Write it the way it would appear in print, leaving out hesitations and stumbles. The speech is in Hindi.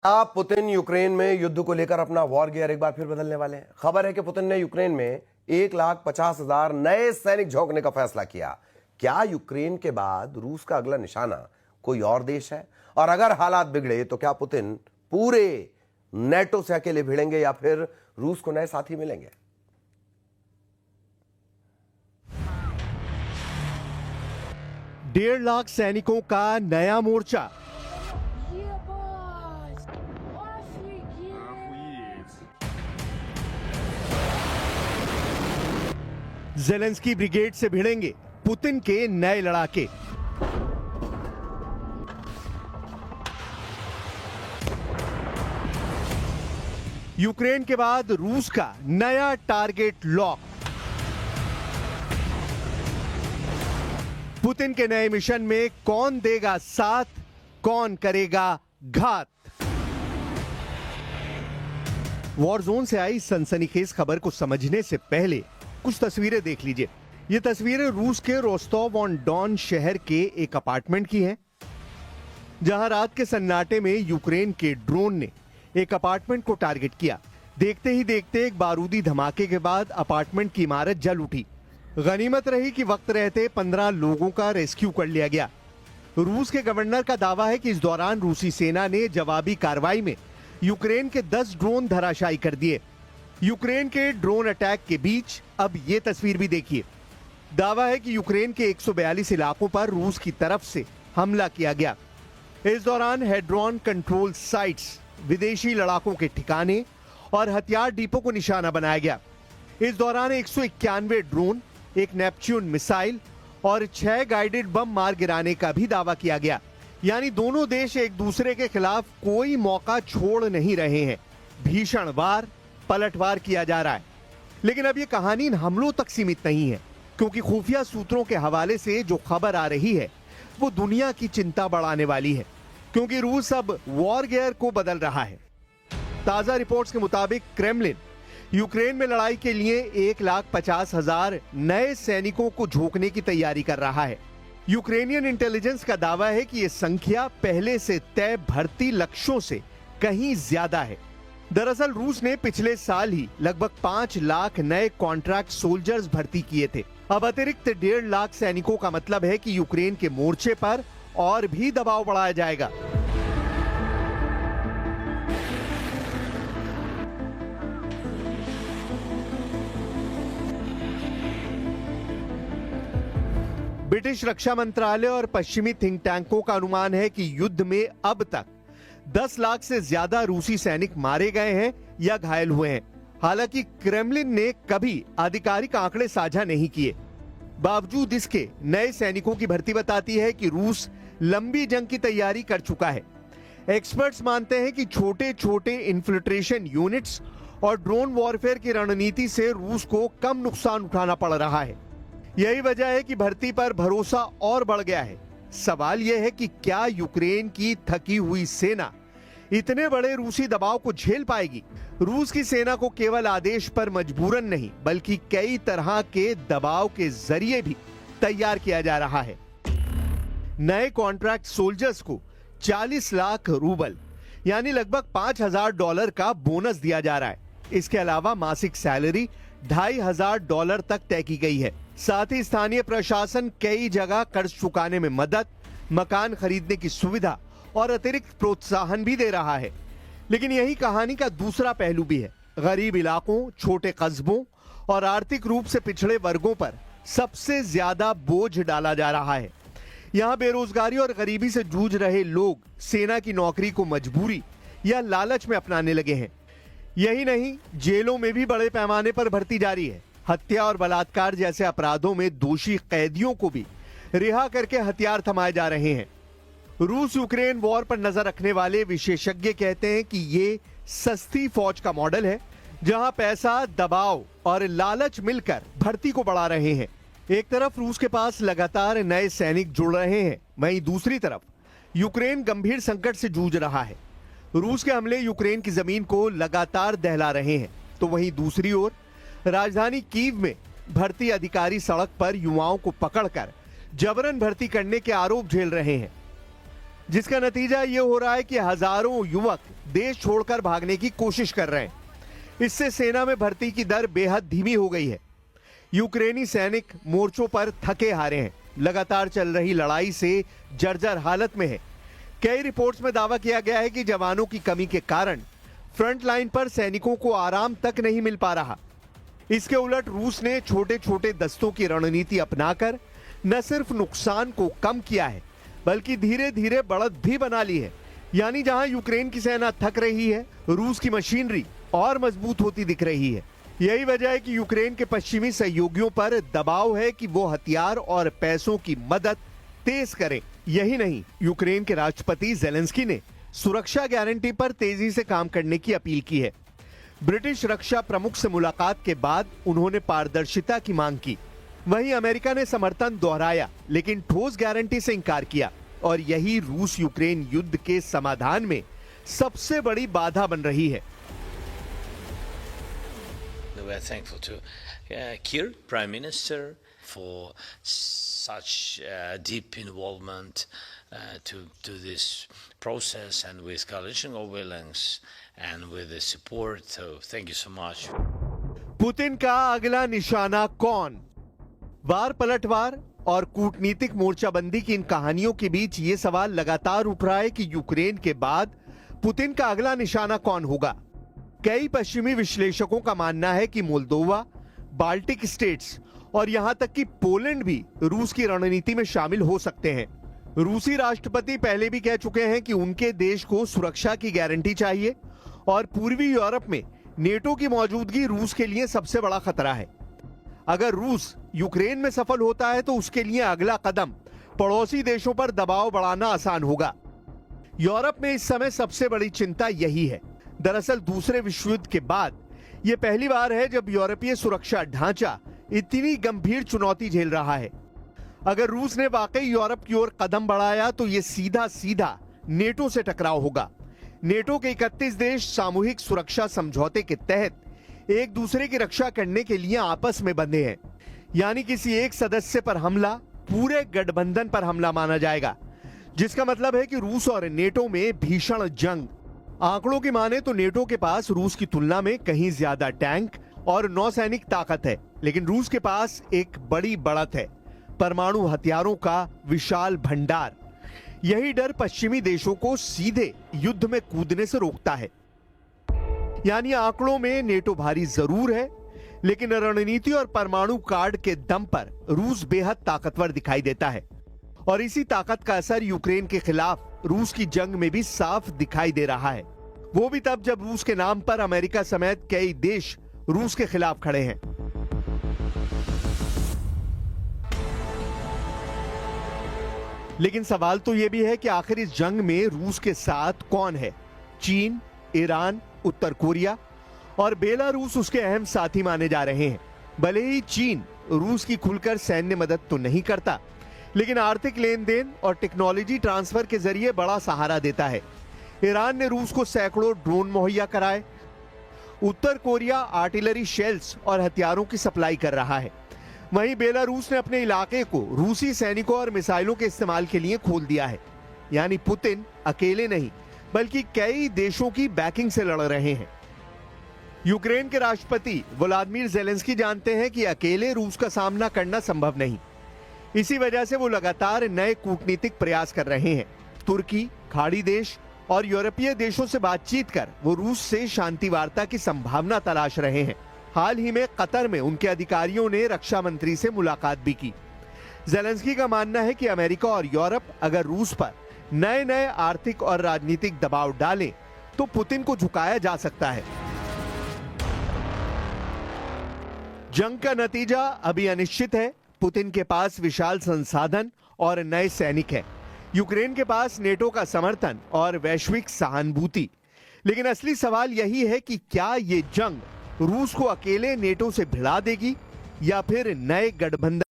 आप पुतिन यूक्रेन में युद्ध को लेकर अपना वॉर गियर एक बार फिर बदलने वाले हैं। खबर है कि पुतिन ने यूक्रेन में 1,50,000 नए सैनिक झोंकने का फैसला किया। क्या यूक्रेन के बाद रूस का अगला निशाना कोई और देश है? और अगर हालात बिगड़े तो क्या पुतिन पूरे नेटो से अकेले भिड़ेंगे या फिर रूस को नए साथी मिलेंगे? डेढ़ लाख सैनिकों का नया मोर्चा। जेलेंस्की ब्रिगेड से भिड़ेंगे पुतिन के नए लड़ाके। यूक्रेन के बाद रूस का नया टारगेट लॉक। पुतिन के नए मिशन में कौन देगा साथ, कौन करेगा घात? वॉर जोन से आई सनसनीखेज खबर को समझने से पहले कुछ तस्वीरें देख लीजिए। ये तस्वीरें रूस के रोस्टोव ऑन डॉन शहर के एक अपार्टमेंट की हैं, जहां रात के सन्नाटे में यूक्रेन के ड्रोन ने एक अपार्टमेंट को टारगेट किया। देखते ही देखते एक बारूदी धमाके के बाद अपार्टमेंट की इमारत जल उठी। गनीमत रही कि वक्त रहते 15 लोगों का रेस्क्यू कर लिया गया। रूस के गवर्नर का दावा है कि इस दौरान रूसी सेना ने जवाबी कार्रवाई में यूक्रेन के 10 ड्रोन धराशायी कर दिए। यूक्रेन के ड्रोन अटैक के बीच अब ये तस्वीर भी देखिए। दावा है कि यूक्रेन के 142 इलाकों पर रूस की तरफ से हमला किया गया। इस दौरान हेड्रॉन कंट्रोल साइट्स, विदेशी लड़ाकों के ठिकाने और हथियार डिपो को निशाना बनाया गया। इस दौरान 191 ड्रोन, एक नेपच्यून मिसाइल और 6 गाइडेड बम मार गिराने का भी दावा किया गया। यानी दोनों देश एक दूसरे के खिलाफ कोई मौका छोड़ नहीं रहे हैं। भीषण वार, पलटवार किया जा रहा है। लेकिन अब यह कहानी इन हमलों तक सीमित नहीं है, क्योंकि खुफिया सूत्रों के हवाले से जो खबर आ रही है वो दुनिया की चिंता बढ़ाने वाली है, क्योंकि रूस अब वॉर गियर को बदल रहा है। ताजा रिपोर्ट्स के मुताबिक क्रेमलिन यूक्रेन में लड़ाई के लिए 1,50,000 नए सैनिकों को झोंकने की तैयारी कर रहा है। यूक्रेनियन इंटेलिजेंस का दावा है कि यह संख्या पहले से तय भर्ती लक्ष्यों से कहीं ज्यादा है। दरअसल रूस ने पिछले साल ही लगभग 5 लाख नए कॉन्ट्रैक्ट सोल्जर्स भर्ती किए थे। अब अतिरिक्त 1.5 लाख सैनिकों का मतलब है कि यूक्रेन के मोर्चे पर और भी दबाव बढ़ाया जाएगा। ब्रिटिश रक्षा मंत्रालय और पश्चिमी थिंक टैंकों का अनुमान है कि युद्ध में अब तक 10 लाख से ज्यादा रूसी सैनिक मारे गए हैं या घायल हुए हैं। हालांकि क्रेमलिन ने कभी आधिकारिक आंकड़े साझा नहीं किए। बावजूद इसके नए सैनिकों की भर्ती बताती है कि रूस लंबी जंग की तैयारी कर चुका है। एक्सपर्ट्स मानते हैं कि छोटे छोटे इन्फिल्ट्रेशन यूनिट्स और ड्रोन वॉरफेयर की रणनीति से रूस को कम नुकसान उठाना पड़ रहा है। यही वजह है कि भर्ती पर भरोसा और बढ़ गया है। सवाल यह है कि क्या यूक्रेन की थकी हुई सेना इतने बड़े रूसी दबाव को झेल पाएगी? रूस की सेना को केवल आदेश पर मजबूरन नहीं, बल्कि कई तरह के दबाव के जरिए भी तैयार किया जा रहा है। नए कॉन्ट्रैक्ट सोल्जर्स को 40 लाख रूबल यानी लगभग $5,000 का बोनस दिया जा रहा है। इसके अलावा मासिक सैलरी $2,500 तक तय की गई है। साथ ही स्थानीय प्रशासन कई जगह कर्ज चुकाने में मदद, मकान खरीदने की सुविधा और अतिरिक्त प्रोत्साहन भी दे रहा है। लेकिन यही कहानी का दूसरा पहलू भी है। गरीब इलाकों, छोटे कस्बों और आर्थिक रूप से पिछड़े वर्गों पर सबसे ज्यादा बोझ डाला जा रहा है। यहां बेरोजगारी और गरीबी से जूझ रहे लोग सेना की नौकरी को मजबूरी या लालच में अपनाने लगे हैं। यही नहीं, जेलों में भी बड़े पैमाने पर भर्ती जारी है। हत्या और बलात्कार जैसे अपराधों में दोषी कैदियों को भी रिहा करके हथियार थमाए जा रहे हैं। रूस यूक्रेन वॉर पर नजर रखने वाले विशेषज्ञ कहते हैं कि ये सस्ती फौज का मॉडल है, जहां पैसा, दबाव और लालच मिलकर भर्ती को बढ़ा रहे हैं। एक तरफ रूस के पास लगातार नए सैनिक जुड़ रहे हैं, वहीं दूसरी तरफ यूक्रेन गंभीर संकट से जूझ रहा है। रूस के हमले यूक्रेन की जमीन को लगातार दहला रहे हैं, तो वहीं दूसरी ओर राजधानी कीव में भर्ती अधिकारी सड़क पर युवाओं को पकड़कर जबरन भर्ती करने के आरोप झेल रहे हैं। जिसका नतीजा ये हो रहा है कि हजारों युवक देश छोड़कर भागने की कोशिश कर रहे हैं। इससे सेना में भर्ती की दर बेहद धीमी हो गई है। यूक्रेनी सैनिक मोर्चों पर थके हारे हैं, लगातार चल रही लड़ाई से जर्जर हालत में है। कई रिपोर्ट्स में दावा किया गया है कि जवानों की कमी के कारण फ्रंट लाइन पर सैनिकों को आराम तक नहीं मिल पा रहा। इसके उलट रूस ने छोटे छोटे दस्तों की रणनीति अपनाकर न सिर्फ नुकसान को कम किया है, बल्कि धीरे धीरे बढ़त भी बना ली है। यानी जहां यूक्रेन की सेना थक रही है, रूस की मशीनरी और मजबूत होती दिख रही है। यही वजह है कि यूक्रेन के पश्चिमी सहयोगियों पर दबाव है कि वो हथियार और पैसों की मदद तेज करें। यही नहीं, यूक्रेन के राष्ट्रपति जेलेंस्की ने सुरक्षा गारंटी पर तेजी से काम करने की अपील की है। ब्रिटिश रक्षा प्रमुख से मुलाकात के बाद उन्होंने पारदर्शिता की मांग की। वहीं अमेरिका ने समर्थन दोहराया, लेकिन ठोस गारंटी से इंकार किया। और यही रूस यूक्रेन युद्ध के समाधान में सबसे बड़ी बाधा बन रही है। We are thankful to Kir, Prime Minister, for such deep involvement to this process and with coalition of willings and with the support. So thank you so much. Putin का अगला निशाना कौन? वार पलटवार और कूटनीतिक मोर्चाबंदी की इन कहानियों के बीच ये सवाल लगातार उठ रहा है कि यूक्रेन के बाद पुतिन का अगला निशाना कौन होगा। कई पश्चिमी विश्लेषकों का मानना है कि मोल्दोवा, बाल्टिक स्टेट्स और यहां तक कि पोलैंड भी रूस की रणनीति में शामिल हो सकते हैं। रूसी राष्ट्रपति पहले भी कह चुके हैं कि उनके देश को सुरक्षा की गारंटी चाहिए और पूर्वी यूरोप में नेटो की मौजूदगी रूस के लिए सबसे बड़ा खतरा है। अगर रूस यूक्रेन में सफल होता है तो उसके लिए अगला कदम पड़ोसी देशों पर दबाव बढ़ाना आसान होगा। यूरोप में इस समय सबसे बड़ी चिंता यही है। दरअसल दूसरे विश्व युद्ध के बाद यह पहली बार है जब यूरोपीय सुरक्षा ढांचा इतनी गंभीर चुनौती झेल रहा है। अगर रूस ने वाकई यूरोप की ओर कदम बढ़ाया तो यह सीधा सीधा नेटो से टकराव होगा। नेटो के 31 देश सामूहिक सुरक्षा समझौते के तहत एक दूसरे की रक्षा करने के लिए आपस में बंधे हैं। यानी किसी एक सदस्य पर हमला पूरे गठबंधन पर हमला माना जाएगा, जिसका मतलब है कि रूस और नेटो में भीषण जंग। आंकड़ों की माने तो नेटो के पास रूस की तुलना में कहीं ज्यादा टैंक और नौसैनिक ताकत है, लेकिन रूस के पास एक बड़ी बढ़त है, परमाणु हथियारों का विशाल भंडार। यही डर पश्चिमी देशों को सीधे युद्ध में कूदने से रोकता है। यानी आंकड़ों में नेटो भारी जरूर है, लेकिन रणनीति और परमाणु कार्ड के दम पर रूस बेहद ताकतवर दिखाई देता है। और इसी ताकत का असर यूक्रेन के खिलाफ रूस की जंग में भी साफ दिखाई दे रहा है। वो भी तब जब रूस के नाम पर अमेरिका समेत कई देश रूस के खिलाफ खड़े हैं। लेकिन सवाल तो यह भी है कि आखिर इस जंग में रूस के साथ कौन है? चीन, ईरान, उत्तर कोरिया और बेलारूस उसके अहम साथी माने जा रहे हैं। भले ही चीन रूस की खुलकर सैन्य मदद तो नहीं करता, लेकिन आर्थिक लेन देन और टेक्नोलॉजी ट्रांसफर के जरिए बड़ा सहारा देता है। ईरान ने रूस को सैकड़ों ड्रोन मुहैया कराए। उत्तर कोरिया आर्टिलरी शेल्स और हथियारों की सप्लाई कर रहा है। वहीं बेलारूस ने अपने इलाके को रूसी सैनिकों और मिसाइलों के इस्तेमाल के लिए खोल दिया है। यानी पुतिन अकेले नहीं, बल्कि कई देशों की बैकिंग से लड़ रहे हैं। यूक्रेन के राष्ट्रपति व्लादिमीर जेलेंस्की जानते हैं कि अकेले रूस का सामना करना संभव नहीं। इसी वजह से वो लगातार नए कूटनीतिक प्रयास कर रहे हैं। तुर्की, खाड़ी देश और यूरोपीय देशों से बातचीत कर वो रूस से शांति वार्ता की संभावना तलाश रहे हैं। हाल ही में कतर में उनके अधिकारियों ने रक्षा मंत्री से मुलाकात भी की। जेलेंस्की का मानना है कि अमेरिका और यूरोप अगर रूस पर नए नए आर्थिक और राजनीतिक दबाव डालें तो पुतिन को झुकाया जा सकता है। जंग का नतीजा अभी अनिश्चित है। पुतिन के पास विशाल संसाधन और नए सैनिक हैं। यूक्रेन के पास नेटो का समर्थन और वैश्विक सहानुभूति। लेकिन असली सवाल यही है कि क्या ये जंग रूस को अकेले नेटो से भिड़ा देगी या फिर नए गठबंधन